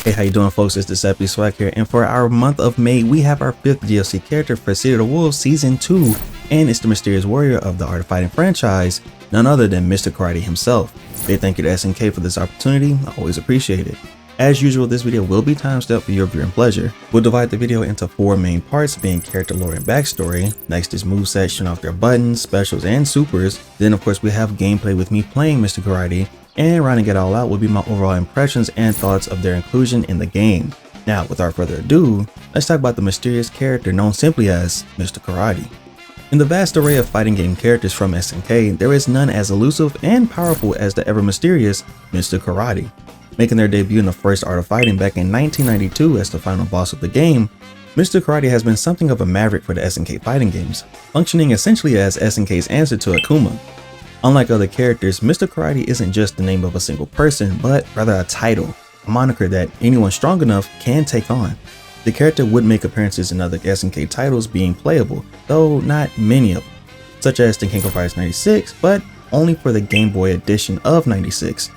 Hey, how you doing, folks? It's DecepySwag here, and for our month of May, we have our 5th DLC character for City of the Wolves Season 2, and it's the mysterious warrior of the Art of Fighting franchise, none other than Mr. Karate himself. Big thank you to SNK for this opportunity, I always appreciate it. As usual, this video will be timestamped for your viewing pleasure. We'll divide the video into 4 main parts, being character lore and backstory. Next is moveset, showing off their buttons, specials, and supers. Then of course we have gameplay with me playing Mr. Karate, and rounding it all out will be my overall impressions and thoughts of their inclusion in the game. Now, without further ado, let's talk about the mysterious character known simply as Mr. Karate. In the vast array of fighting game characters from SNK, there is none as elusive and powerful as the ever mysterious Mr. Karate. Making their debut in the first Art of Fighting back in 1992 as the final boss of the game, Mr. Karate has been something of a maverick for the SNK fighting games, functioning essentially as SNK's answer to Akuma. Unlike other characters, Mr. Karate isn't just the name of a single person, but rather a title, a moniker that anyone strong enough can take on. The character would make appearances in other SNK titles being playable, though not many of them, such as the King of Fighters 96, but only for the Game Boy edition of 96.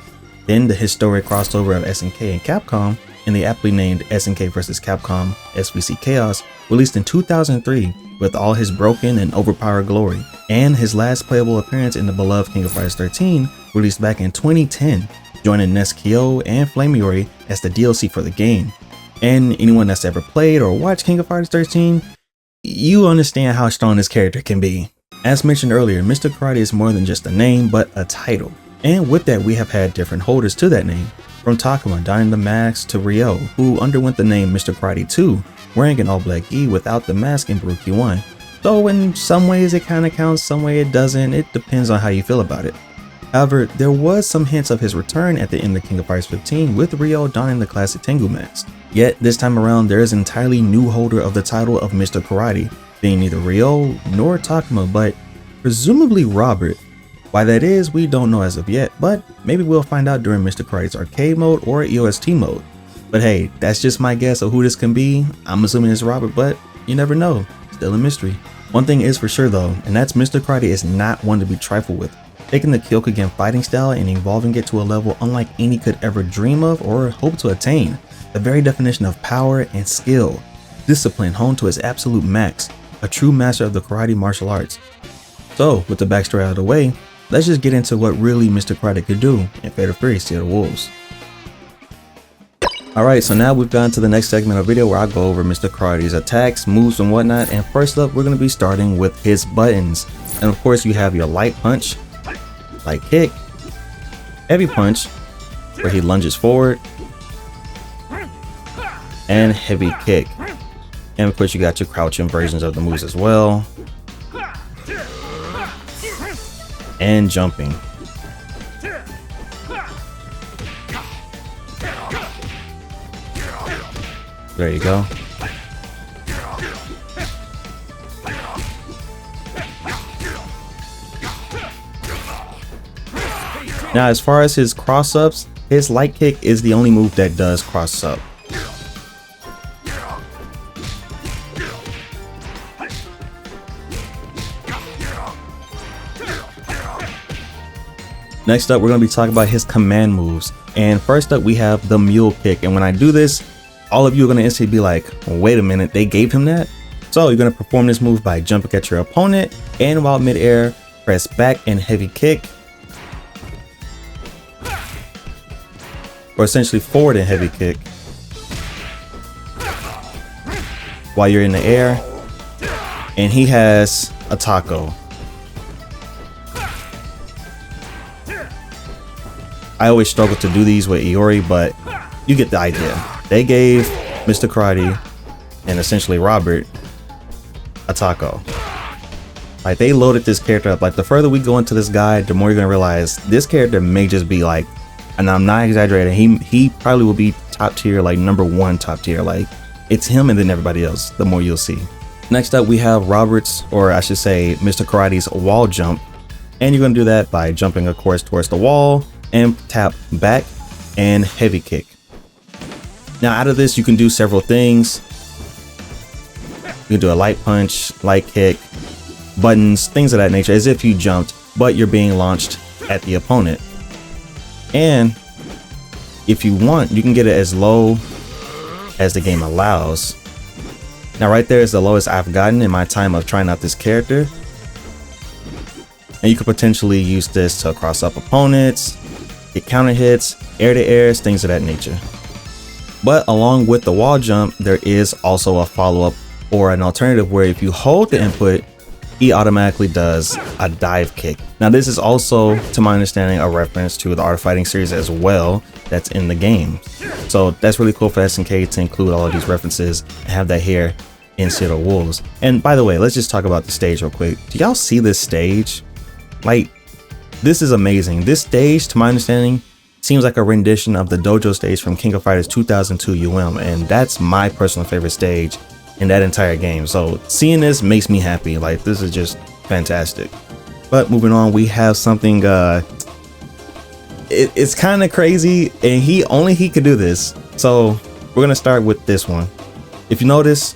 Then the historic crossover of SNK and Capcom in the aptly named SNK vs. Capcom SVC Chaos, released in 2003 with all his broken and overpowered glory, and his last playable appearance in the beloved King of Fighters 13, released back in 2010, joining Nesquio and Flameori as the DLC for the game. And anyone that's ever played or watched King of Fighters 13, you understand how strong this character can be. As mentioned earlier, Mr. Karate is more than just a name, but a title. And with that, we have had different holders to that name, from Takuma donning the mask to Ryo, who underwent the name Mr. Karate 2, wearing an all-black gi without the mask in Baruki 1. So in some ways it kinda counts, some way it doesn't, it depends on how you feel about it. However, there was some hints of his return at the end of King of Fighters 15 with Ryo donning the classic Tengu mask. Yet this time around there is an entirely new holder of the title of Mr. Karate, being neither Ryo nor Takuma, but presumably Robert. Why that is, we don't know as of yet, but maybe we'll find out during Mr. Karate's arcade mode or EOST mode. But hey, that's just my guess of who this can be. I'm assuming it's Robert, but you never know. Still a mystery. One thing is for sure though, and that's Mr. Karate is not one to be trifled with. Taking the Kyokugen fighting style and evolving it to a level unlike any could ever dream of or hope to attain. The very definition of power and skill. Discipline honed to its absolute max. A true master of the karate martial arts. So, with the backstory out of the way, let's just get into what really Mr. Karate could do in Fatal Fury City of the Wolves. Alright, so now we've gone to the next segment of video where I go over Mr. Karate's attacks, moves, and whatnot, and first up we're going to be starting with his buttons. And of course you have your light punch, light kick, heavy punch, where he lunges forward, and heavy kick. And of course you got your crouching versions of the moves as well, and jumping. There you go. Now as far as his cross ups, his light kick is the only move that does cross up. Next up, we're going to be talking about his command moves. And first up, we have the mule kick. And when I do this, all of you are going to instantly be like, wait a minute, they gave him that? So you're going to perform this move by jumping at your opponent, and while midair, press back and heavy kick. Or essentially forward and heavy kick. While you're in the air. And he has a taco. I always struggle to do these with Iori, but you get the idea. They gave Mr. Karate and essentially Robert a taco. Like, they loaded this character up. Like, the further we go into this guide, the more you're gonna realize this character may just be like, and I'm not exaggerating, he probably will be top tier, like #1 top tier. Like, it's him and then everybody else, the more you'll see. Next up we have Robert's, or I should say Mr. Karate's wall jump. And you're gonna do that by jumping of course towards the wall, and tap back and heavy kick. Now out of this you can do several things. You can do a light punch, light kick, buttons, things of that nature, as if you jumped, but you're being launched at the opponent. And if you want, you can get it as low as the game allows. Now right there is the lowest I've gotten in my time of trying out this character. And you could potentially use this to cross up opponents, get counter hits, air to airs, things of that nature. But along with the wall jump, there is also a follow-up or an alternative where if you hold the input, he automatically does a dive kick. Now this is also, to my understanding, a reference to the Art of Fighting series as well that's in the game. So that's really cool for SNK to include all of these references and have that here in City of Wolves. And by the way, let's just talk about the stage real quick. Do y'all see this stage? Like, this is amazing. This stage, to my understanding, seems like a rendition of the dojo stage from King of Fighters 2002 UM, and that's my personal favorite stage in that entire game. So seeing this makes me happy. Like, this is just fantastic. But moving on, we have something it's kind of crazy, and only he could do this. So we're gonna start with this one. If you notice,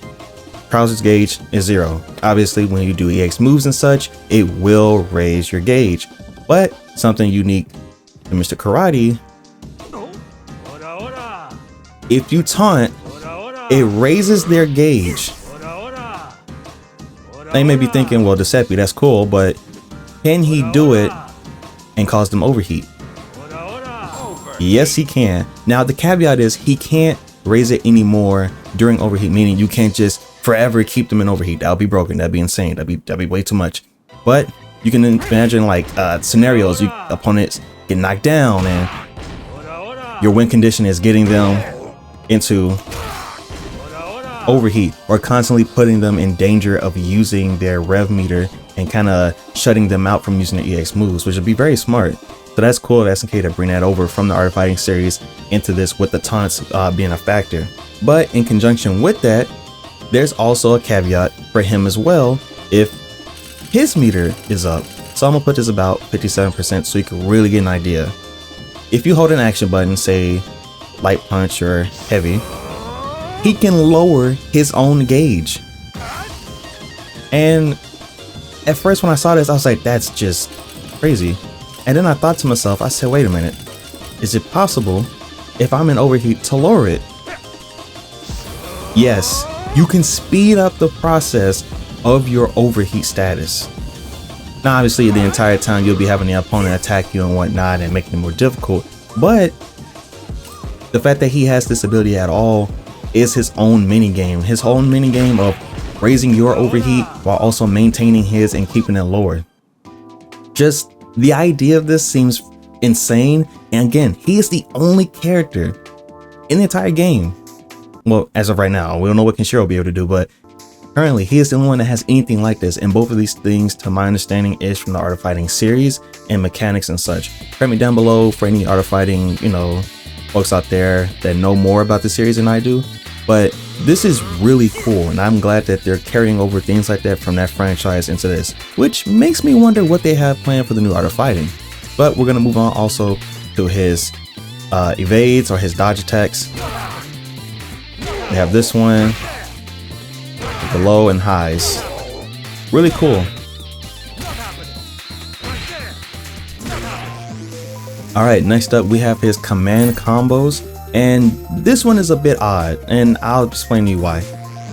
Krauser's gauge is 0. Obviously when you do EX moves and such, it will raise your gauge. But something unique to Mr. Karate, if you taunt, it raises their gauge. They may be thinking, well, Decept, that's cool, but can he do it and cause them overheat? Yes, he can. Now the caveat is he can't raise it anymore during overheat, meaning you can't just forever keep them in overheat. That would be broken. That'd be insane. That'd be way too much. But you can imagine like scenarios, opponents get knocked down and your win condition is getting them into overheat, or constantly putting them in danger of using their rev meter and kind of shutting them out from using their EX moves, which would be very smart. So that's cool of SNK to bring that over from the Art of Fighting series into this, with the taunts being a factor. But in conjunction with that, there's also a caveat for him as well if his meter is up. So I'm gonna put this about 57% so you can really get an idea. If you hold an action button, say light punch or heavy, he can lower his own gauge. And at first when I saw this, I was like, that's just crazy. And then I thought to myself, I said, wait a minute, is it possible if I'm in overheat to lower it? Yes, you can speed up the process of your overheat status. Now obviously the entire time you'll be having the opponent attack you and whatnot and making it more difficult, but the fact that he has this ability at all is his own mini game, of raising your overheat while also maintaining his and keeping it lower. Just the idea of this seems insane. And again, he is the only character in the entire game. Well, as of right now, we don't know what Kenshiro will be able to do, but currently he is the only one that has anything like this. And both of these things, to my understanding, is from the Art of Fighting series and mechanics and such. Comment down below for any Art of Fighting, folks out there that know more about the series than I do. But this is really cool, and I'm glad that they're carrying over things like that from that franchise into this, which makes me wonder what they have planned for the new Art of Fighting. But we're gonna move on also to his evades or his dodge attacks. We have this one, the low and highs. Really cool. All right, next up we have his command combos. And this one is a bit odd, and I'll explain to you why.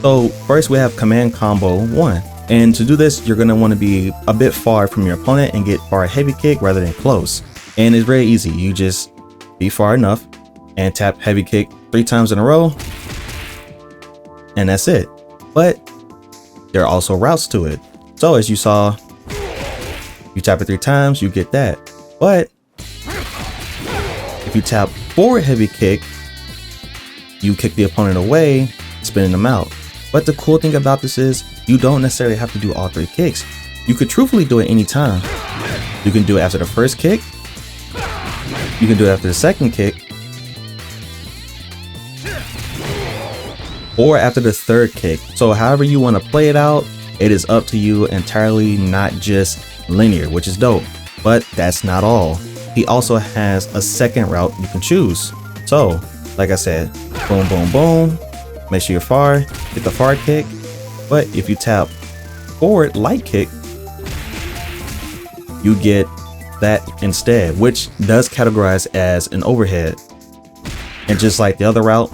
So first we have command combo 1. And to do this, you're gonna wanna be a bit far from your opponent and get far heavy kick rather than close. And it's very easy. You just be far enough and tap heavy kick 3 times in a row, and that's it. But there are also routes to it. So as you saw, you tap it 3 times, you get that. But if you tap forward heavy kick, you kick the opponent away, spinning them out. But the cool thing about this is you don't necessarily have to do all 3 kicks. You could truthfully do it anytime. You can do it after the first kick, you can do it after the second kick, or after the third kick. So however you want to play it out, it is up to you entirely, not just linear, which is dope. But that's not all. He also has a second route you can choose. So, like I said, boom, boom, boom. Make sure you're far, get the far kick. But if you tap forward light kick, you get that instead, which does categorize as an overhead. And just like the other route,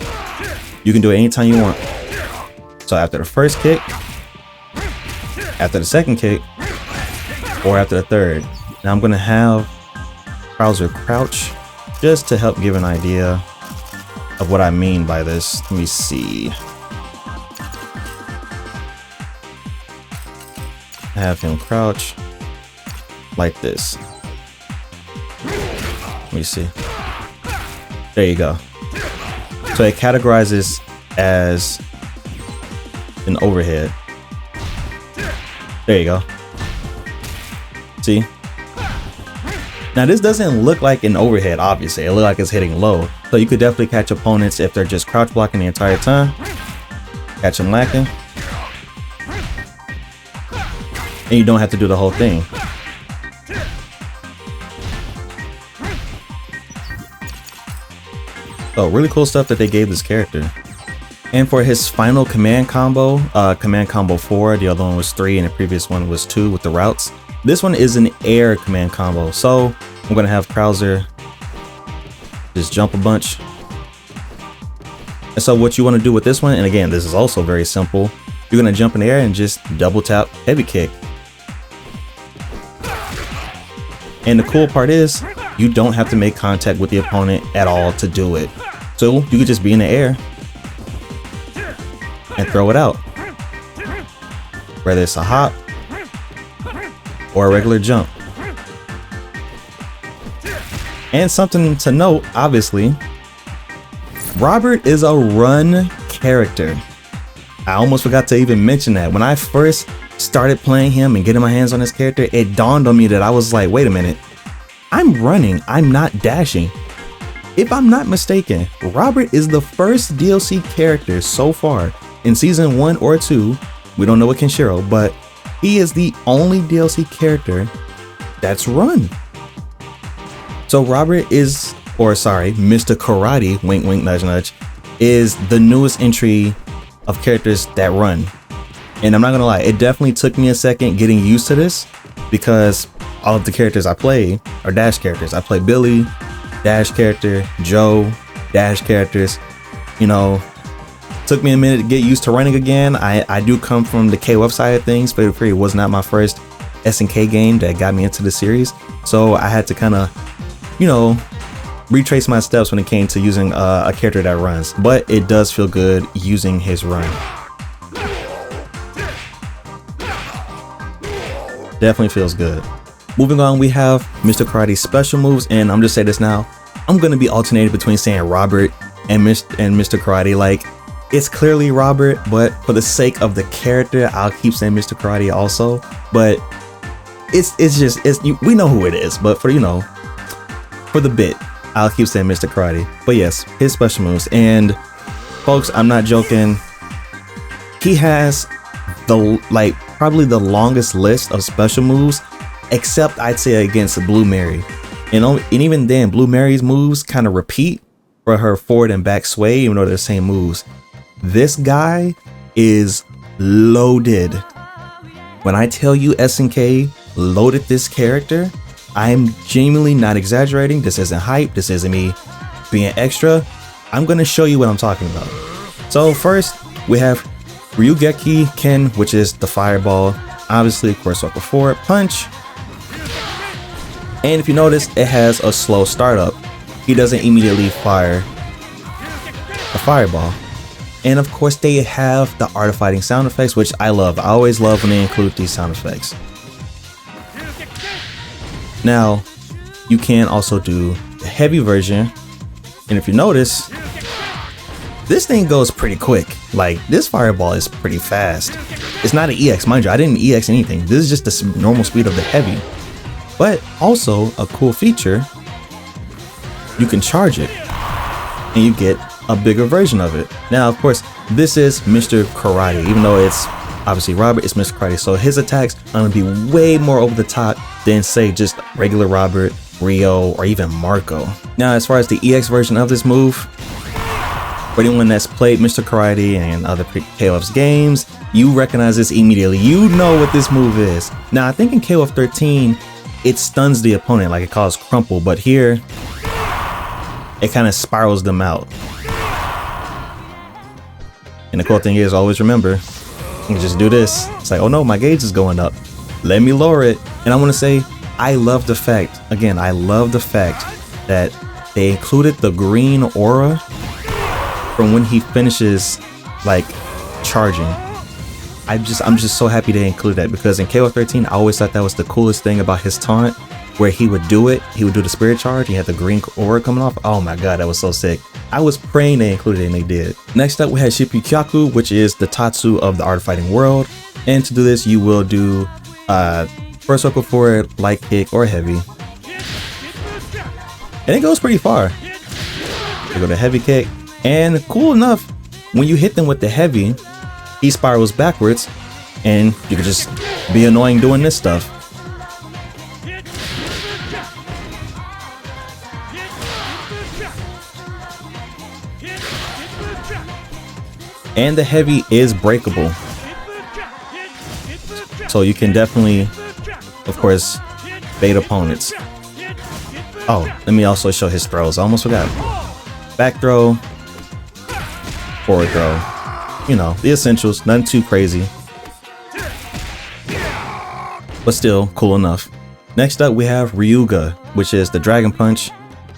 You can do it anytime you want. So after the first kick, after the second kick, or after the third. Now I'm gonna have Krauser crouch just to help give an idea of what I mean by this. Let me see. Have him crouch like this. Let me see. There you go. So it categorizes as an overhead. There you go. See? Now this doesn't look like an overhead, obviously. It looks like it's hitting low. So you could definitely catch opponents if they're just crouch blocking the entire time. Catch them lacking. And you don't have to do the whole thing. So really cool stuff that they gave this character. And for his final command combo 4, the other one was 3 and the previous one was 2 with the routes. This one is an air command combo. So I'm gonna have Krauser just jump a bunch. And so what you wanna do with this one, and again, this is also very simple. You're gonna jump in the air and just double tap heavy kick. And the cool part is you don't have to make contact with the opponent at all to do it. So you could just be in the air and throw it out. Whether it's a hop or a regular jump. And something to note, obviously, Robert is a run character. I almost forgot to even mention that. When I first started playing him and getting my hands on this character, it dawned on me that I was like, wait a minute, I'm running, I'm not dashing. If I'm not mistaken, Robert is the first DLC character so far in season 1 or 2, we don't know what Kenshiro, but he is the only DLC character that's run. So Robert is, or sorry, Mr. Karate, wink wink nudge nudge, is the newest entry of characters that run. And I'm not gonna lie, it definitely took me a second getting used to this because all of the characters I play are dash characters. I play Billy, dash character, Joe, dash characters. You know, took me a minute to get used to running again. I do come from the KOF side of things. Fatal Fury was not my first SNK game that got me into the series. So I had to kind of, you know, retrace my steps when it came to using a character that runs. But it does feel good using his run. Definitely feels good. Moving on, we have Mr. Karate's special moves, and I'm just saying this now. I'm gonna be alternating between saying Robert and Mr. Karate. Like, it's clearly Robert, but for the sake of the character, I'll keep saying Mr. Karate also. But we know who it is, but for, you know, for the bit, I'll keep saying Mr. Karate. But yes, his special moves, and folks, I'm not joking. He has probably the longest list of special moves, except I'd say against Blue Mary. And even then, Blue Mary's moves kind of repeat for her forward and back sway, even though they're the same moves. This guy is loaded. When I tell you SNK loaded this character, I'm genuinely not exaggerating. This isn't hype. This isn't me being extra. I'm going to show you what I'm talking about. So first, we have Ryugeki Ken, which is the fireball. Obviously, of course, like before, punch. And if you notice, it has a slow startup. He doesn't immediately fire a fireball. And of course, they have the art of fighting sound effects, which I love. I always love when they include these sound effects. Now, you can also do the heavy version. And if you notice, this thing goes pretty quick. Like, this fireball is pretty fast. It's not an EX, mind you. I didn't EX anything. This is just the normal speed of the heavy. But also a cool feature, you can charge it and you get a bigger version of it. Now, of course, this is Mr. Karate. Even though it's obviously Robert, it's Mr. Karate. So his attacks are going to be way more over the top than, say, just regular Robert, Rio, or even Marco. Now, as far as the EX version of this move, for anyone that's played Mr. Karate and other KOF's games, you recognize this immediately. You know what this move is. Now, I think in KOF 13, it stuns the opponent, like it causes crumple, but here, it kind of spirals them out. And the cool thing is, always remember, you can just do this. It's like, oh no, my gauge is going up. Let me lower it. And I want to say, I love the fact, again, I love the fact that they included the green aura from when he finishes like charging. I'm just so happy they included that, because in KO 13 I always thought that was the coolest thing about his taunt, where he would do the spirit charge, he had the green aura coming off. Oh my god, that was so sick. I was praying they included it, and they did. Next up we had Shippukyaku, which is the Tatsu of the art of fighting world. And to do this you will do first circle forward, light kick, or heavy. And it goes pretty far. You go to heavy kick, and cool enough, when you hit them with the heavy, he spirals backwards, and you can just be annoying doing this stuff. And the heavy is breakable, so you can definitely, of course, bait opponents. Oh, let me also show his throws. I almost forgot. Back throw, forward throw. You know, the essentials, nothing too crazy, but still cool enough. Next up we have Ryuga, which is the dragon punch.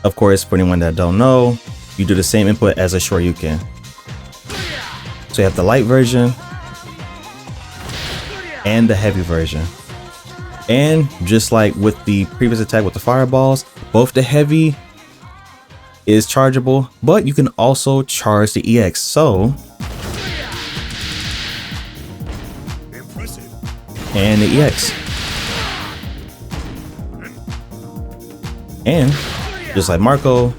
Of course, for anyone that don't know, you do the same input as a Shoryuken. So you have the light version and the heavy version. And just like with the previous attack with the fireballs, both the heavy is chargeable, but you can also charge the EX. So, and the EX. And just like Marco,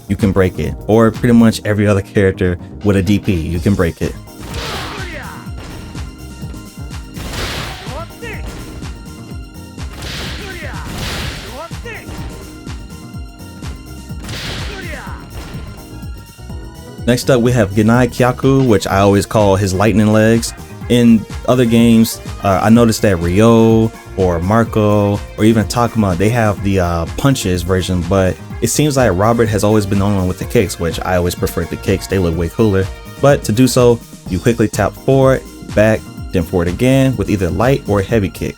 you can break it, or pretty much every other character with a DP, you can break it. Next up we have Genai Kyaku, which I always call his lightning legs. In other games, I noticed that Ryo or Marco or even Takuma, they have the punches version, but it seems like Robert has always been the only one with the kicks, which I always prefer the kicks. They look way cooler. But to do so, you quickly tap forward, back, then forward again with either light or heavy kick.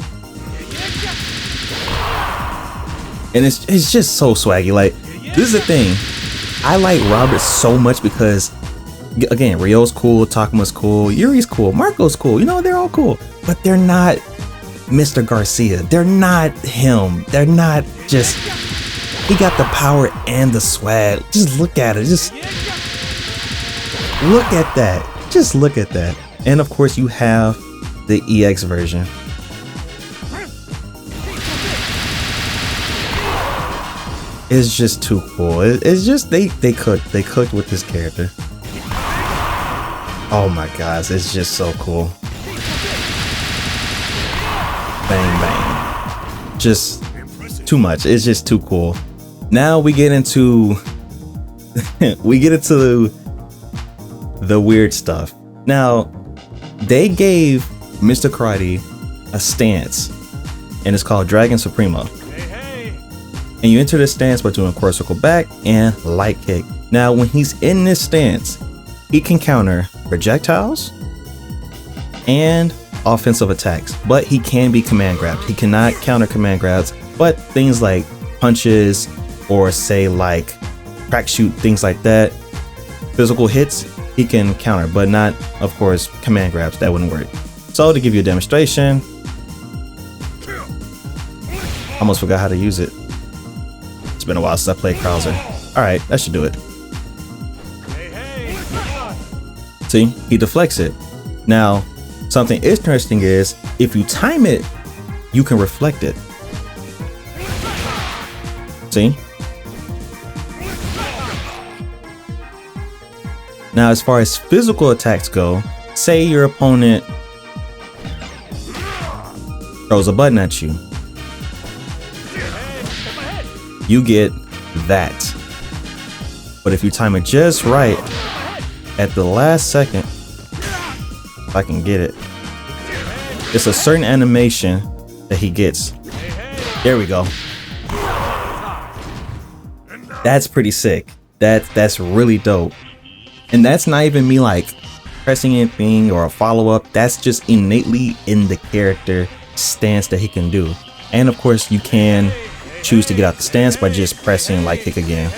And it's just so swaggy. Like, this is the thing. I like Robert so much because, again, Ryo's cool, Takuma's cool, Yuri's cool, Marco's cool. You know, they're all cool. But they're not Mr. Garcia. They're not him. They're not just... He got the power and the swag. Just look at it. Just look at that. Just look at that. And of course, you have the EX version. It's just too cool. It's just they cooked with this character. Oh my gosh, it's just so cool. Bang bang. Just too much. It's just too cool. Now we get into the weird stuff. Now, they gave Mr. Karate a stance, and it's called Dragon Supremo. And you enter this stance by doing core circle back and light kick. Now, when he's in this stance, he can counter projectiles and offensive attacks, but he can be command grabbed. He cannot counter command grabs, but things like punches or say like crack shoot, things like that, physical hits, he can counter, but not, of course, command grabs. That wouldn't work. So to give you a demonstration, I almost forgot how to use it. It's been a while since I played Krauser. All right, that should do it. See, he deflects it. Now, something interesting is if you time it, you can reflect it. See? Now, as far as physical attacks go, say your opponent throws a button at you. You get that. But if you time it just right, at the last second, if I can get it, it's a certain animation that he gets. There we go. That's pretty sick. That's really dope. And that's not even me like pressing anything or a follow-up. That's just innately in the character stance that he can do. And of course you can choose to get out the stance by just pressing light kick again.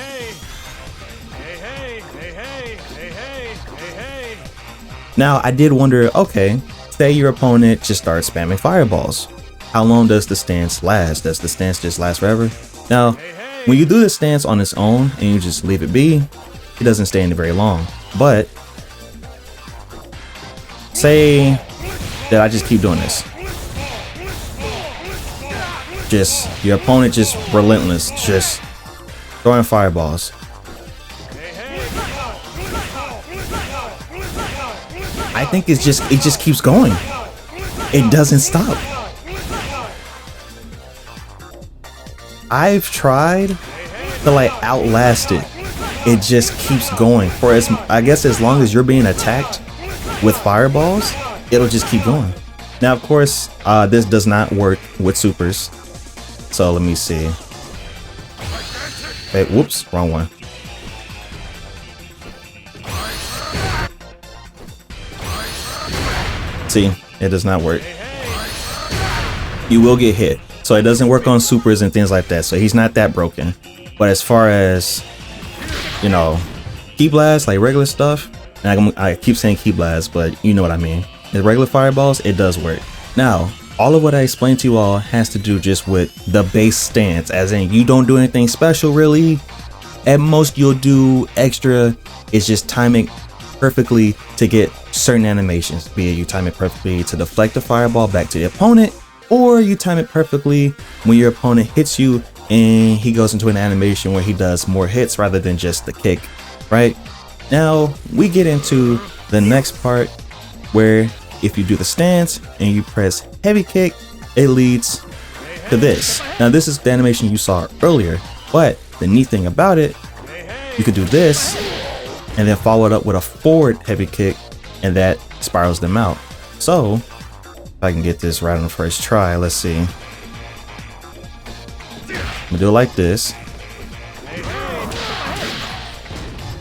Now I did wonder, okay, say your opponent just starts spamming fireballs. How long does the stance last? Does the stance just last forever? Now, when you do the stance on its own and you just leave it be, it doesn't stay in very long. But say that I just keep doing this. Just your opponent just relentless, just throwing fireballs. I think it just keeps going. It doesn't stop. I've tried to like outlast it. It just keeps going for I guess as long as you're being attacked with fireballs, it'll just keep going. Now of course this does not work with supers, so let me see. Hey, whoops, wrong one. See, it does not work. You will get hit. So it doesn't work on supers and things like that. So he's not that broken. But as far as, you know, key blast, like regular stuff, and I keep saying key blast, but you know what I mean. The regular fireballs, it does work. Now, all of what I explained to you all has to do just with the base stance, as in you don't do anything special really. At most you'll do extra. It's just timing perfectly to get certain animations, be it you time it perfectly to deflect the fireball back to the opponent, or you time it perfectly when your opponent hits you and he goes into an animation where he does more hits rather than just the kick, right? Now we get into the next part where if you do the stance and you press heavy kick, it leads to this. Now this is the animation you saw earlier, but the neat thing about it, you could do this and then follow it up with a forward heavy kick, and that spirals them out. So if I can get this right on the first try, let's see. I'm gonna do it like this.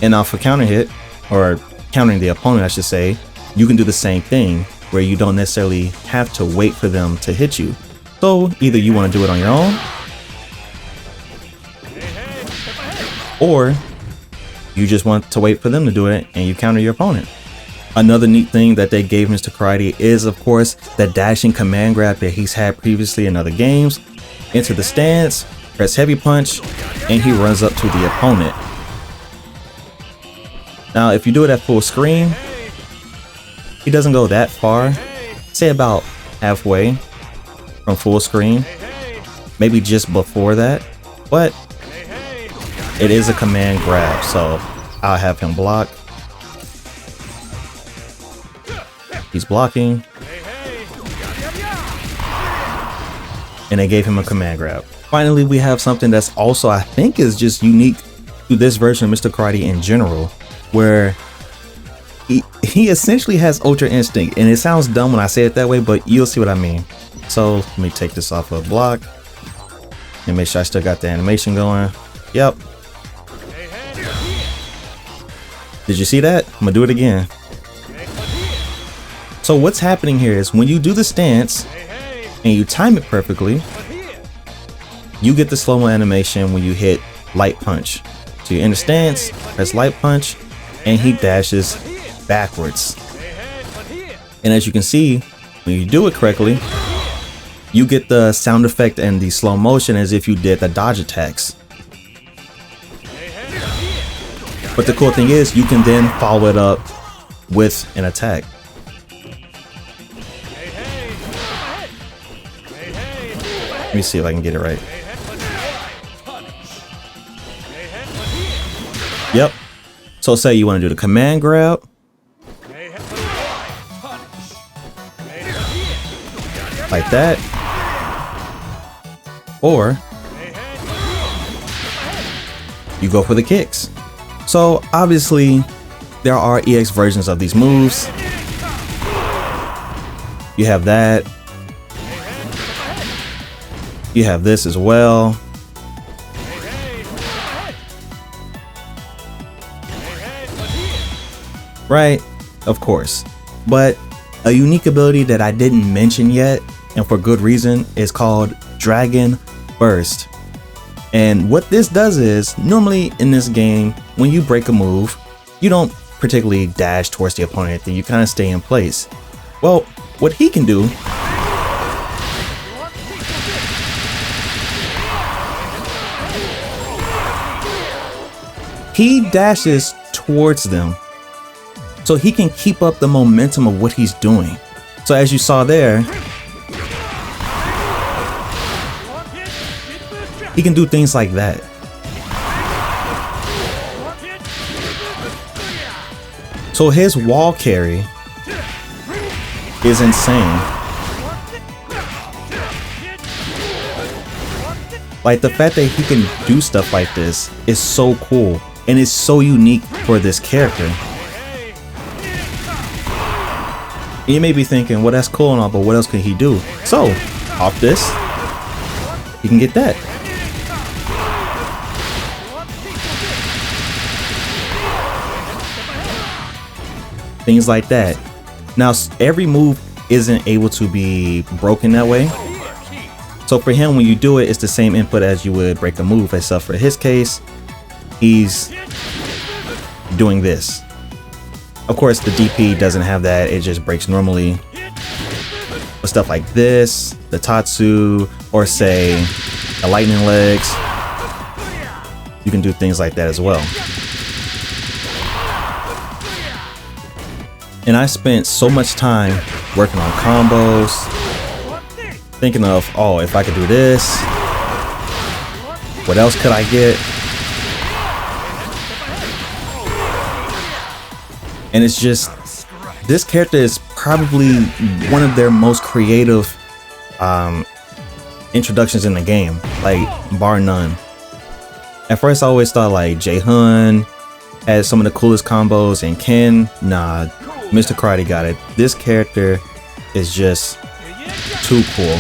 And now for counter hit, or countering the opponent I should say, you can do the same thing where you don't necessarily have to wait for them to hit you. So either you want to do it on your own, or you just want to wait for them to do it and you counter your opponent. Another neat thing that they gave Mr. Karate is of course the dashing command grab that he's had previously in other games. Into the stance, press heavy punch, and he runs up to the opponent. Now if you do it at full screen, he doesn't go that far, say about halfway from full screen, maybe just before that, but it is a command grab, so I'll have him block. He's blocking. And they gave him a command grab. Finally, we have something that's also, I think, is just unique to this version of Mr. Karate in general, where he essentially has Ultra Instinct. And it sounds dumb when I say it that way, but you'll see what I mean. So let me take this off of block and make sure I still got the animation going. Yep. Did you see that? I'm gonna do it again. So what's happening here is when you do the stance and you time it perfectly, you get the slow-mo animation when you hit light punch. So you're in the stance, press light punch, and he dashes backwards. And as you can see, when you do it correctly, you get the sound effect and the slow motion as if you did the dodge attacks. But the cool thing is you can then follow it up with an attack. Let me see if I can get it right. Yep. So say you want to do the command grab. Like that. Or you go for the kicks. So obviously there are EX versions of these moves. You have that. You have this as well. Right? of course. But a unique ability that I didn't mention yet, and for good reason, is called Dragon Burst. And what this does is, normally in this game, when you break a move, you don't particularly dash towards the opponent or anything, you kind of stay in place. Well, what he can do he dashes towards them, so he can keep up the momentum of what he's doing. So as you saw there, he can do things like that. So his wall carry is insane. Like, the fact that he can do stuff like this is so cool, and it's so unique for this character. You may be thinking, well, that's cool and all, but what else could he do? So, off this, you can get that. Things like that. Now, every move isn't able to be broken that way. So for him, when you do it, it's the same input as you would break a move, except for his case, he's doing this. Of course, the DP doesn't have that, it just breaks normally. But stuff like this, the Tatsu, or say the lightning legs, you can do things like that as well. And I spent so much time working on combos, thinking of, oh, if I could do this, what else could I get? And it's just, this character is probably one of their most creative introductions in the game, like bar none. At first I always thought like Jae-hun had some of the coolest combos, and Ken, nah, Mr. Karate got it. This character is just too cool.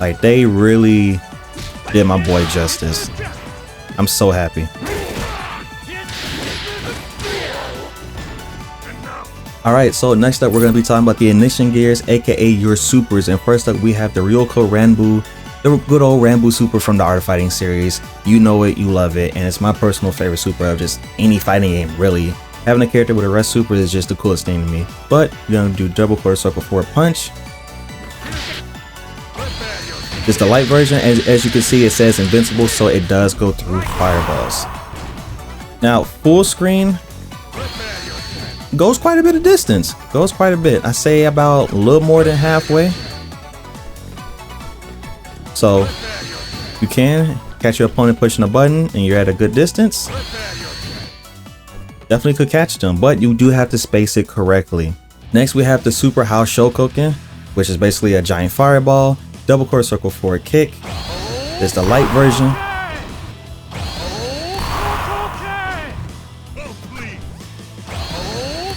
Like, they really did my boy justice. I'm so happy. Alright, so next up we're going to be talking about the ignition gears, aka your supers. And first up we have the Ryoko Ranbu, the good old Ranbu super from the Art of Fighting series. You know it, you love it, and it's my personal favorite super of just any fighting game, really. Having a character with a rest super is just the coolest thing to me. But you're going to do double quarter circle forward punch. It's the light version. As you can see, it says invincible, so it does go through fireballs. Now, full screen goes quite a bit of distance. Goes quite a bit. I say about a little more than halfway. So you can catch your opponent pushing a button and you're at a good distance. Definitely could catch them, but you do have to space it correctly. Next we have the Super House Shokoken, which is basically a giant fireball. Double quarter circle forward kick. There's the light version.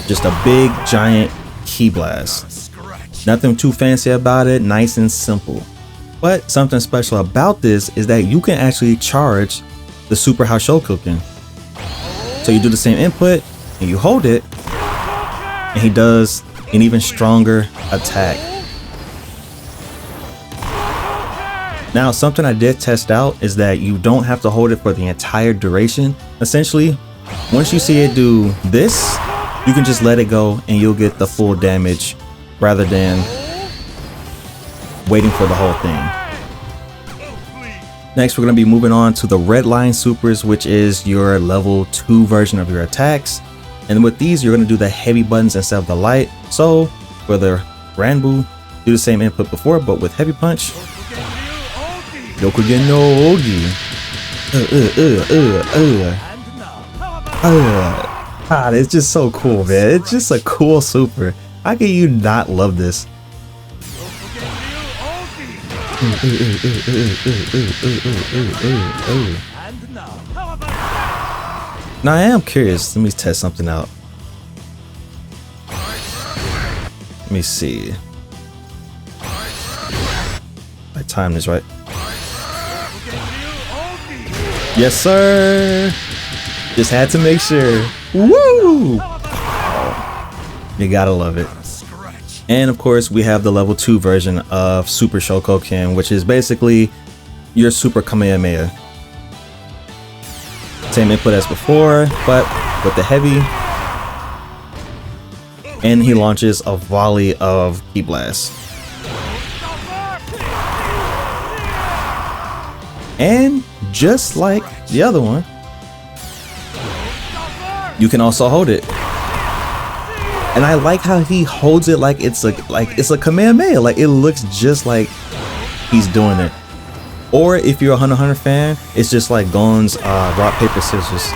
Just a big giant ki blast. Nothing too fancy about it, nice and simple. But something special about this is that you can actually charge the Super House Shokoken. So you do the same input and you hold it, and he does an even stronger attack. Now, something I did test out is that you don't have to hold it for the entire duration. Essentially, once you see it do this, you can just let it go and you'll get the full damage rather than waiting for the whole thing. Next, we're going to be moving on to the red line supers, which is your level 2 version of your attacks. And with these, you're going to do the heavy buttons instead of the light. So for the Ranbu, do the same input before, but with heavy punch. Yokugen no Ogi. It's just so cool, man. It's just a cool super. How can you not love this? Now I am curious. Let me test something out. Let me see. My time is right. Yes, sir. Just had to make sure. Woo! You gotta love it. And of course, we have the level 2 version of Super Shokoken, which is basically your Super Kamehameha. Same input as before, but with the heavy. And he launches a volley of Ki Blasts. And just like the other one, you can also hold it. And I like how he holds it like it's a Kamehameha. Like it looks just like he's doing it. Or if you're a Hunter x Hunter fan, it's just like Gon's rock, paper, scissors.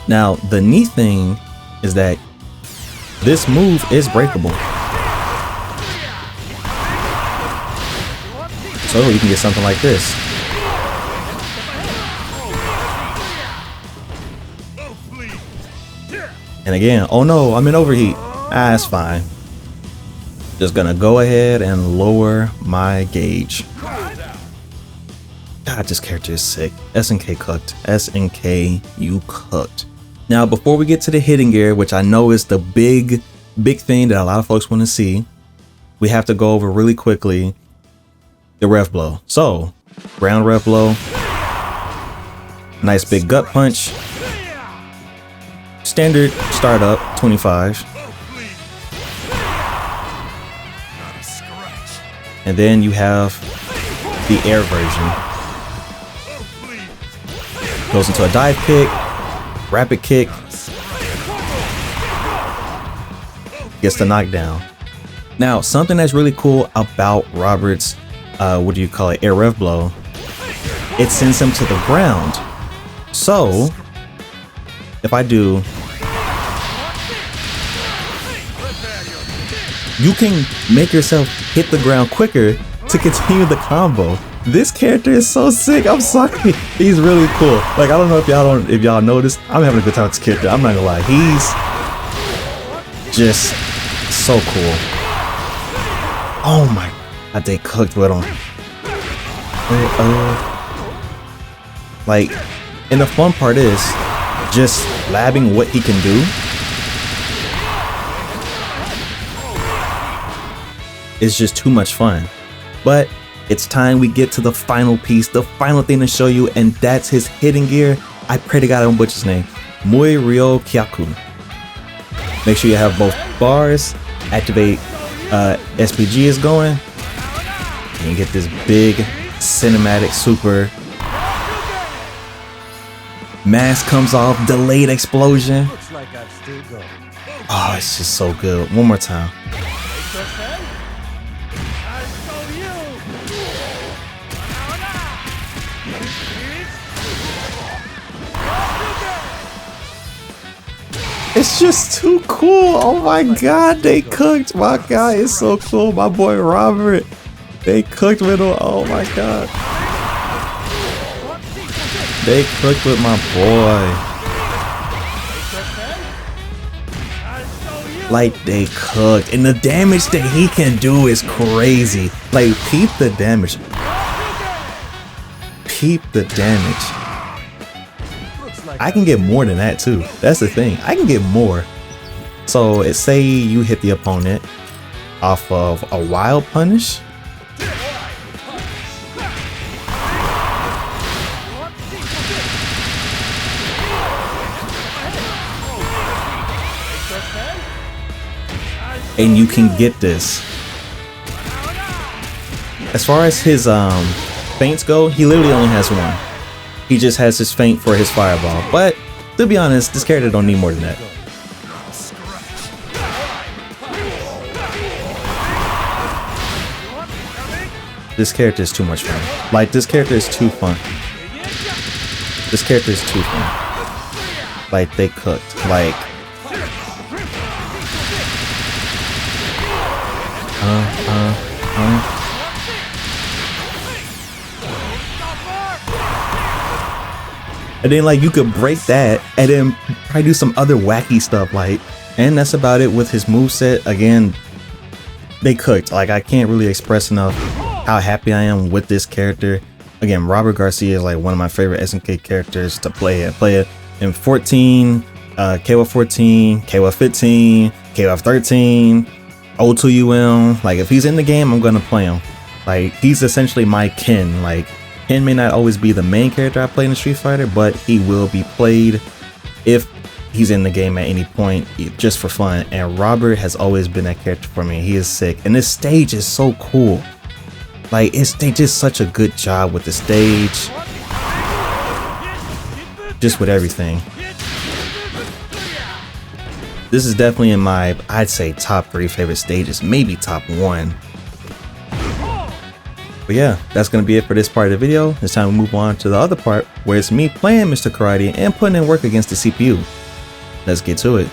Now the neat thing is that this move is breakable. So you can get something like this. And again, oh no, I'm in overheat. Ah, it's fine. Just gonna go ahead and lower my gauge. God, this character is sick. SNK cooked. SNK, you cooked. Now, before we get to the hitting gear, which I know is the big thing that a lot of folks want to see, we have to go over really quickly the ref blow. So, ground ref blow. Nice big gut punch. Standard startup, 25. And then you have the air version. Goes into a dive kick, rapid kick. Gets the knockdown. Now, something that's really cool about Robert's, what do you call it, air ref blow, it sends him to the ground. So, if I do, you can make yourself hit the ground quicker to continue the combo. This character is so sick. I'm sorry. He's really cool. Like, I don't know if y'all noticed. I'm having a good time with this character. I'm not gonna lie. He's just so cool. Oh my God, they cooked with him. Like, and the fun part is just labbing what he can do. It's just too much fun. But it's time we get to the final piece, the final thing to show you, and that's his hitting gear. I pray to God I don't butcher his name. Mui Ryo Kyaku. Make sure you have both bars. Activate SPG is going. And you get this big cinematic super. Mask comes off, delayed explosion. Oh, it's just so good. One more time. It's just too cool. Oh my God, they cooked. My guy is so cool. My boy Robert. They cooked with him. Oh my God. They cooked with my boy. Like, they cooked. And the damage that he can do is crazy. Like, peep the damage. Peep the damage. I can get more than that too. That's the thing. I can get more. So it say you hit the opponent off of a wild punish. And you can get this. As far as his feints go, he literally only has one. He just has his feint for his fireball. But to be honest, this character don't need more than that. This character is too much fun. Like, this character is too fun. This character is too fun. Like, they cooked. Like, and then, like, you could break that and then probably do some other wacky stuff, like, and that's about it with his moveset. Again, they cooked. Like, I can't really express enough how happy I am with this character. Again, Robert Garcia is like one of my favorite SNK characters to play it. in 14, KOF 14, KOF 15, KOF 13, O2UM. Like if he's in the game, I'm gonna play him. Like he's essentially my Ken. Like Ken may not always be the main character I play in Street Fighter, but he will be played if he's in the game at any point, just for fun. And Robert has always been that character for me. He is sick, and this stage is so cool. Like they did such a good job with the stage, just with everything. This is definitely in my, I'd say, top 3 favorite stages, maybe top 1. But yeah, that's gonna be it for this part of the video. It's time to move on to the other part, where it's me playing Mr. Karate and putting in work against the CPU. Let's get to it.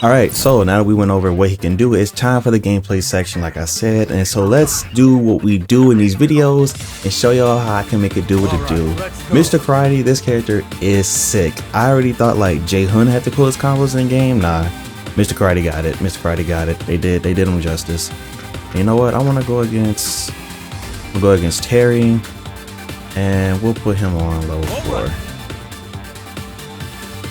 Alright, so now that we went over what he can do, it's time for the gameplay section, like I said. And so let's do what we do in these videos and show y'all how I can make it do what it do. Mr. Karate, this character is sick. I already thought like Jae-Hun had the coolest combos in the game. Nah, Mr. Karate got it. Mr. Karate got it. They did him justice. And you know what? I want to go against Terry, and we'll put him on level 4.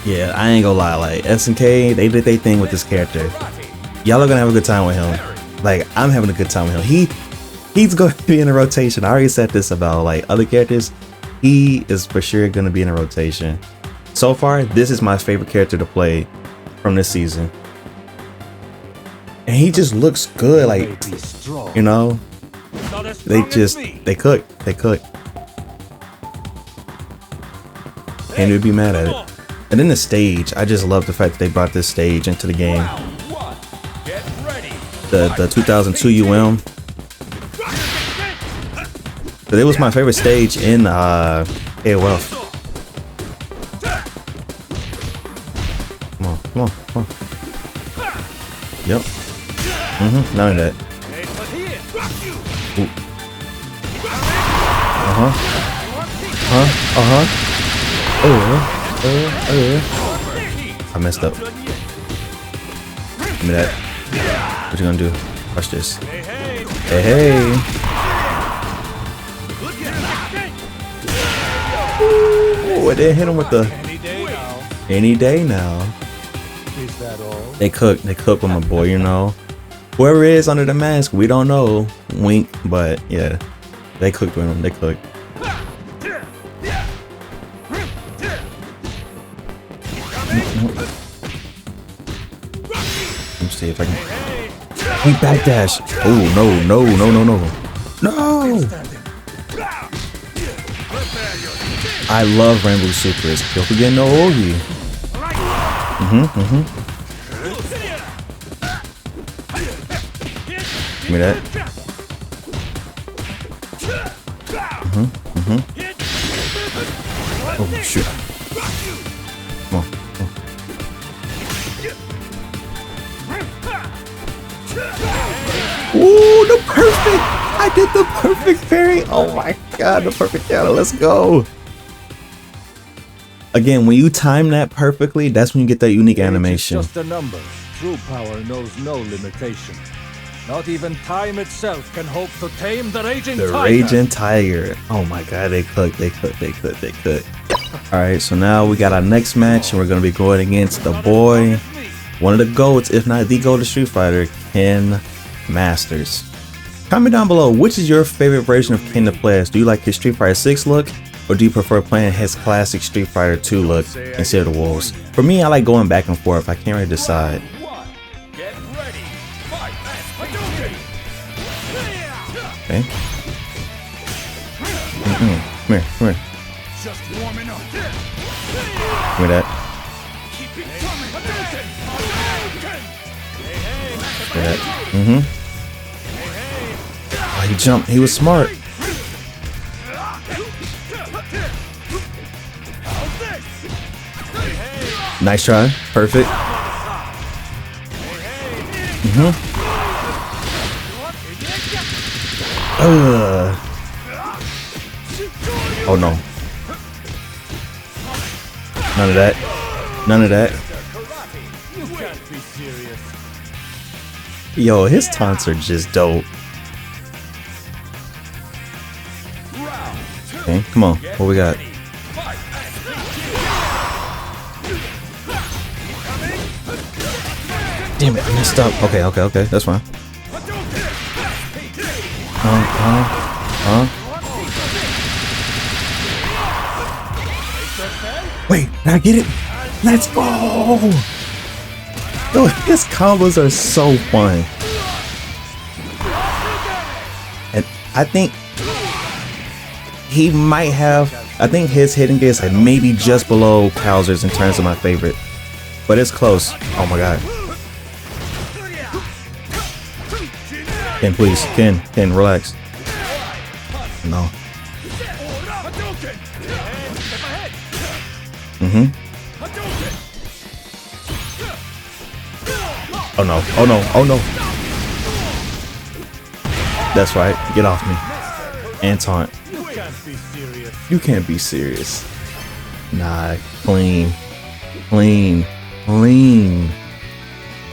Yeah, I ain't gonna lie, like SNK, they did their thing with this character. Y'all are gonna have a good time with him. Like I'm having a good time with him. He's going to be in a rotation. I already said this about like other characters. He is for sure gonna be in a rotation. So far, this is my favorite character to play from this season. And he just looks good, like, you know, they cook. Can't even be mad at it. And then the stage, I just love the fact that they brought this stage into the game. The 2002 UM. But it was my favorite stage in AOL. Come on. Yep. None of that. Ooh. I messed up. Give me that. What you gonna do? Watch this. Hey. Ooh, I didn't hit him with the any day now. Is that all? They cook with my boy, you know. Whoever is under the mask, we don't know. Wink, but yeah, they cooked with him. They cooked. Let me see if I can. He backdash. Oh no! I love Rainbow Supers. Don't forget no Ogi. Give me that. Oh shoot. Come on. Ooh, the perfect! I did the perfect parry! Oh my god, the perfect counter. Let's go! Again, when you time that perfectly, that's when you get that unique animation. It's just a number. True power knows no limitation. Not even time itself can hope to tame the raging tiger. The raging tiger. Oh my god, they cook. Alright, so now we got our next match, and we're going to be going against the boy, one of the GOATs, if not the GOAT of Street Fighter, Ken Masters. Comment down below, which is your favorite version of Ken to play as? Do you like his Street Fighter 6 look, or do you prefer playing his classic Street Fighter 2 look instead of the Wolves? For me, I like going back and forth. I can't really decide. Okay. Come here. Just warming up. Give me that. Give me that. Oh, he jumped. He was smart. Nice try. Perfect. Oh no. None of that. Yo, his taunts are just dope. Okay, come on. What we got? Damn it, I messed up. Okay, okay, okay, that's fine. Wait, did I get it? Let's go! Yo, his combos are so fun. And I think he might have, I think his hitting is like maybe just below Krauser's in terms of my favorite. But it's close. Oh my god. Ken, please. Ken, relax. No. Oh no, oh no, oh no. That's right. Get off me. And taunt. You can't be serious. Nah, clean. Clean. Clean.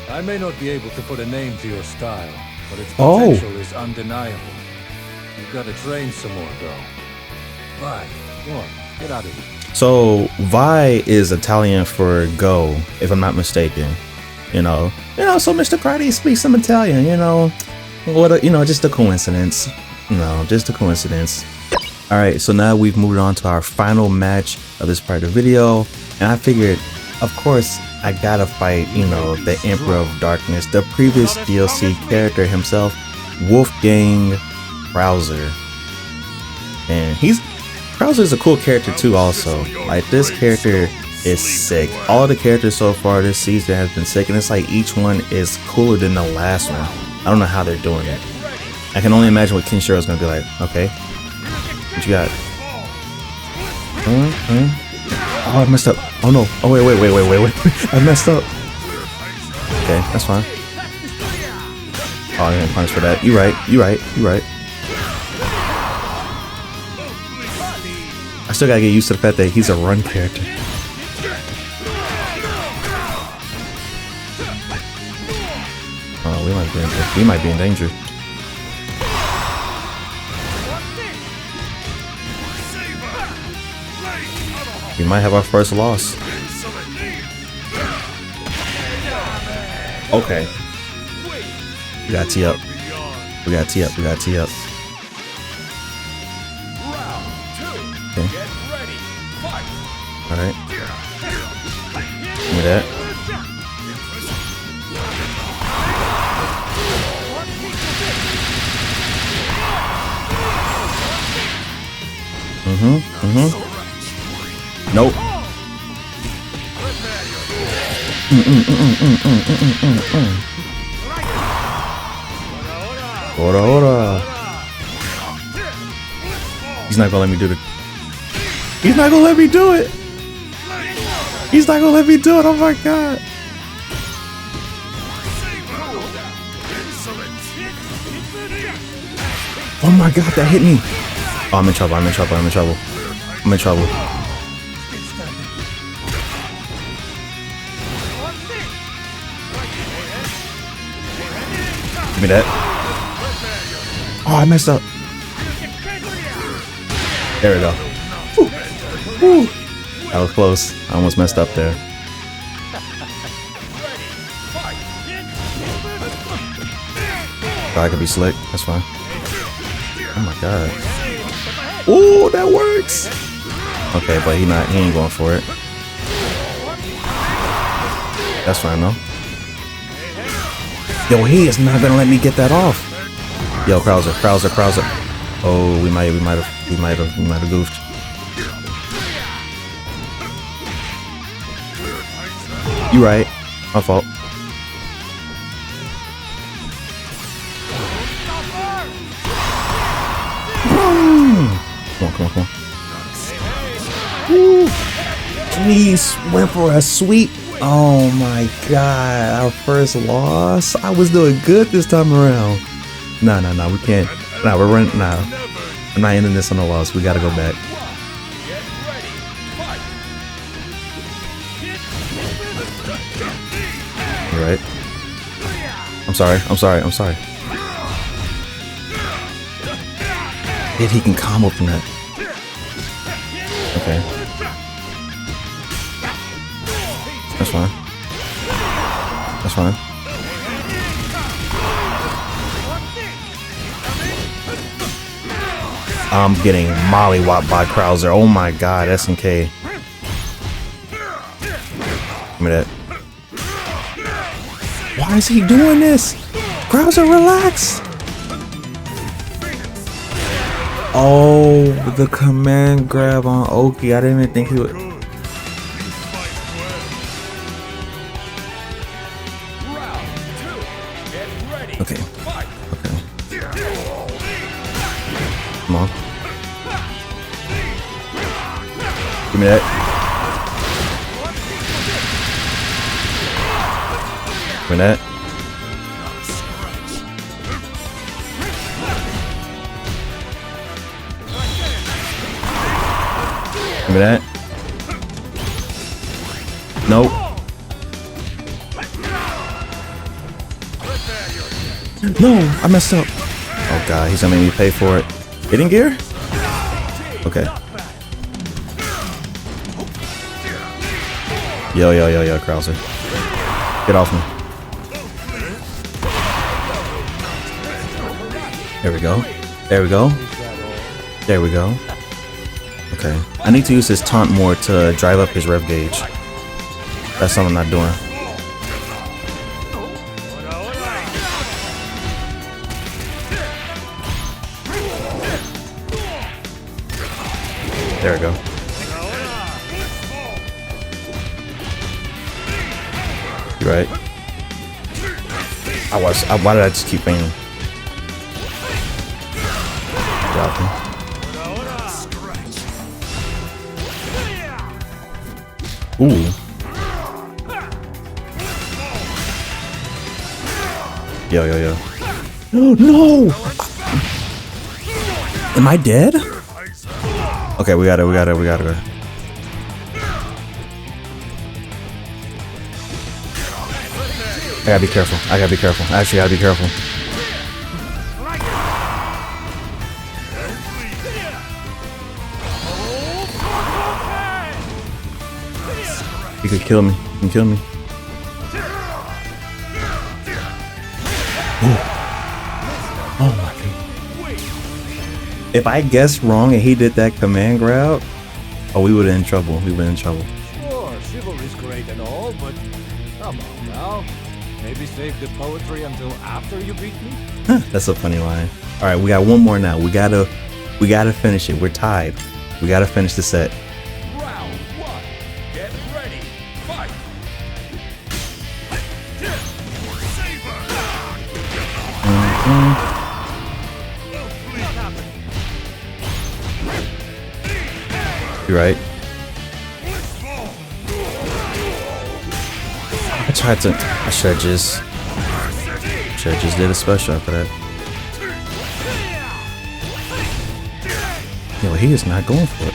I may not be able to put a name to your style, but its potential is undeniable. You've got to train some more, though. Bye. Go on. Get out of here. So Vi is Italian for go, if I'm not mistaken. You know, so Mr. Karate speaks some Italian, what a, just a coincidence, just a coincidence. All right, so now we've moved on to our final match of this part of the video, and I figured, of course, I gotta fight, the Emperor of Darkness, the previous DLC character himself, Wolfgang Krauser. And Krauser's a cool character too also. Like, this character is sick. All the characters so far this season has been sick, and it's like each one is cooler than the last one. I don't know how they're doing it. I can only imagine what Kinshiro's gonna be like. Okay, what you got? Oh, I messed up. Oh no. Oh wait. I messed up. Okay, that's fine. Oh, I didn't punish for that. You right. I still gotta get used to the fact that he's a run character. Oh, we might be in danger. We might have our first loss. Okay. We gotta tee up. Okay. Alright. Give me that. Nope. Ora. He's not gonna let me do it. He's not gonna let me do it. Oh my god. Oh my god, that hit me. Oh, I'm in trouble. Give me that. Oh, I messed up. There we go. Woo. That was close. I almost messed up there. I could be slick. That's fine. Oh my god. Ooh, that works. Okay, but he ain't going for it. That's fine though. Yo, he is not gonna let me get that off. Yo, Krauser. Oh, we might have goofed. You right. My fault. Come on. Woo. Jeez, went for a sweep. Oh my god, our first loss. I was doing good this time around. No, we can't. No, we're running. No, I'm not ending this on a loss. We gotta go back. All right. I'm sorry. If he can combo from that. Okay. That's fine. I'm getting mollywopped by Krauser. Oh my god, SNK. Give me that. Why is he doing this? Krauser, relax. Oh, the command grab on Oki. I didn't even think he would. Okay. Okay. Come on. Give me that. Give me that. Give me that. Nope. No, I messed up. Oh god, he's gonna make me pay for it. Hitting gear? Okay. Yo, Krauser. Get off me. There we go. There we go. There we go. Okay. I need to use his taunt more to drive up his rev gauge. That's something I'm not doing. There we go. You're right. Why did I just keep aiming? Drop him. Ooh. Yo. No, no! Am I dead? Okay, we gotta go. I gotta be careful. I actually gotta be careful. He could kill me. He can kill me. Ooh. Oh my god. If I guessed wrong and he did that command grab, oh, we would have in trouble. Sure, chivalry's great and all, but come on now. Maybe save the poetry until after you beat me? That's a funny line. Alright, we got one more now. We gotta finish it. We're tied. We gotta finish the set. Round 1. Get ready. Fight. You're right. I should have just did a special after that. Yo, he is not going for it.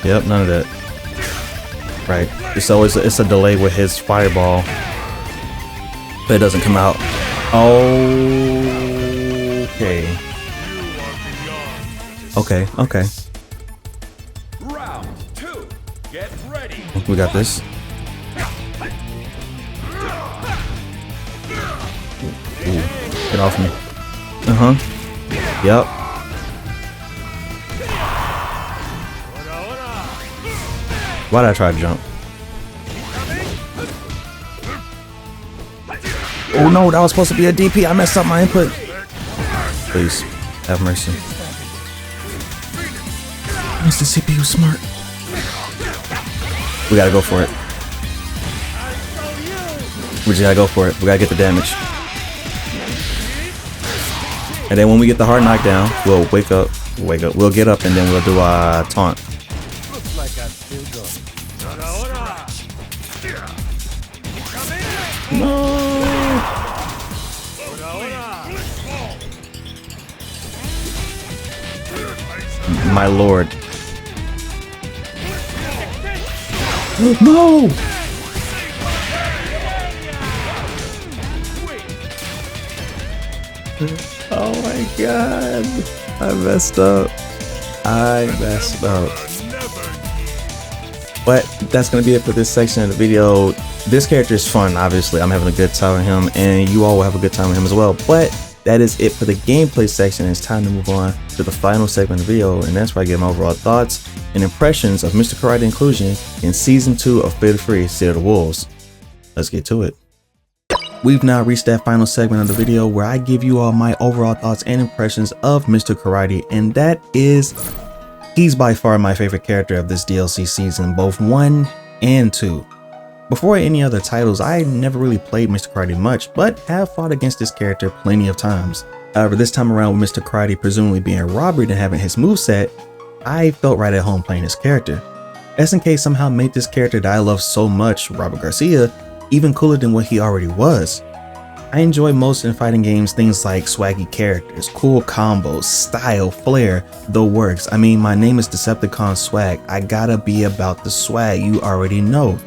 Yep, none of that. Right. It's always a delay with his fireball. But it doesn't come out. Okay. Okay. Round 2. Get ready. We got this. Ooh. Get off me. Yep. Why did I try to jump? Oh no, that was supposed to be a DP. I messed up my input. Please, have mercy. Mr. CPU smart. We gotta go for it. We just gotta go for it. We gotta get the damage. And then when we get the hard knockdown, we'll wake up. We'll get up and then we'll do a taunt. Looks like I'm still going. No. My lord. No! Oh my god. I messed up. I I messed up. But that's going to be it for this section of the video. This character is fun, obviously. I'm having a good time with him, and you all will have a good time with him as well. But that is it for the gameplay section. It's time to move on to the final segment of the video, and that's where I give my overall thoughts and impressions of Mr. Karate inclusion in Season 2 of Fatal Fury City of the Wolves. Let's get to it. We've now reached that final segment of the video where I give you all my overall thoughts and impressions of Mr. Karate, and that is, he's by far my favorite character of this DLC season, both 1 and 2. Before any other titles, I never really played Mr. Karate much, but have fought against this character plenty of times. However, this time around with Mr. Karate presumably being robbed and having his moveset, I felt right at home playing this character. SNK somehow made this character that I love so much, Robert Garcia, even cooler than what he already was. I enjoy most in fighting games things like swaggy characters, cool combos, style, flair, the works. I mean, my name is DecepySwag. I gotta be about the swag, you already know.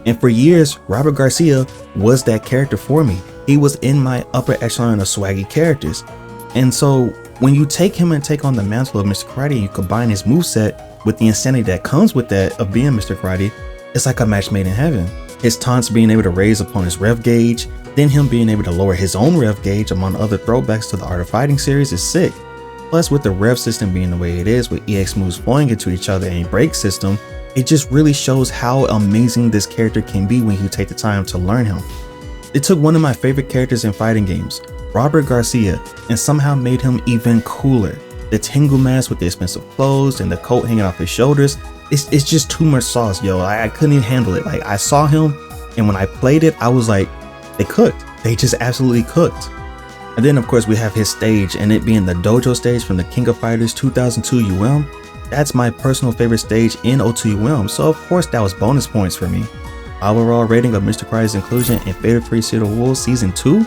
And for years, Robert Garcia was that character for me. He was in my upper echelon of swaggy characters. And so when you take him and take on the mantle of Mr. Karate and you combine his moveset with the insanity that comes with that of being Mr. Karate, it's like a match made in heaven. His taunts being able to raise upon his rev gauge, then him being able to lower his own rev gauge among other throwbacks to the Art of Fighting series is sick. Plus with the rev system being the way it is with EX moves flowing into each other and a break system, it just really shows how amazing this character can be when you take the time to learn him. It took one of my favorite characters in fighting games, Robert Garcia, and somehow made him even cooler. The Tengu mask with the expensive clothes and the coat hanging off his shoulders, it's just too much sauce, yo. I couldn't even handle it. Like, I saw him, and when I played it, I was like, they cooked. They just absolutely cooked. And then of course we have his stage, and it being the dojo stage from the King of Fighters 2002 UM. That's my personal favorite stage in O2 UM, so of course that was bonus points for me. My overall rating of Mr. Karati's inclusion in Fatal Fury City of the Wolves Season 2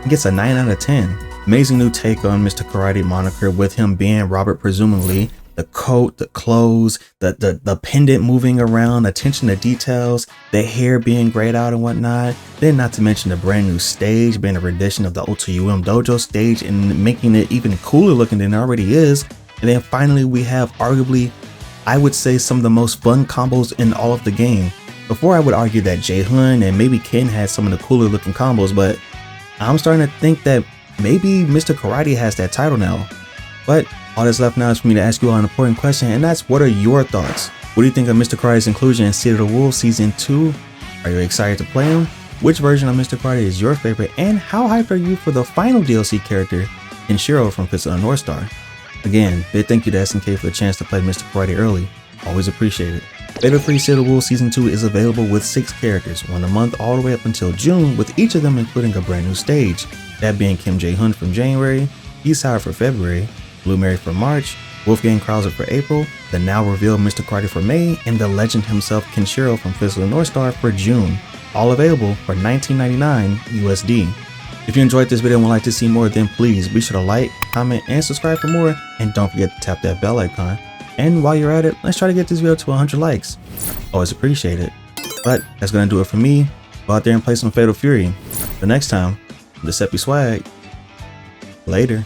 gets a 9 out of 10. Amazing new take on Mr. Karate moniker with him being Robert presumably. The coat, the clothes, the pendant moving around, attention to details, the hair being grayed out and whatnot. Then not to mention the brand new stage being a rendition of the O2 dojo stage and making it even cooler looking than it already is. And then finally we have arguably, I would say, some of the most fun combos in all of the game. Before I would argue that Jae-Hun and maybe Ken had some of the cooler looking combos, but I'm starting to think that maybe Mr. Karate has that title now. But all that's left now is for me to ask you all an important question, and that's, what are your thoughts? What do you think of Mr. Karate's inclusion in City of the Wolves Season 2? Are you excited to play him? Which version of Mr. Karate is your favorite? And how hyped are you for the final DLC character, Kenshiro from Fist of the North Star? Again, big thank you to SNK for the chance to play Mr. Karate early. Always appreciate it. Fatal Fury City of the Wolves Season 2 is available with 6 characters, one a month all the way up until June, with each of them including a brand new stage. That being Kim Jae-Hun from January, Isao for February, Blue Mary for March, Wolfgang Krauser for April, the now revealed Mr. Karate for May, and the legend himself Kenshiro from Fist of the North Star for June. All available for $19.99 USD. If you enjoyed this video and would like to see more, then please be sure to like, comment, and subscribe for more, and don't forget to tap that bell icon. And while you're at it, let's try to get this video to 100 likes. Always appreciate it. But that's gonna do it for me. Go out there and play some Fatal Fury. The next time, DecepySwag. Later.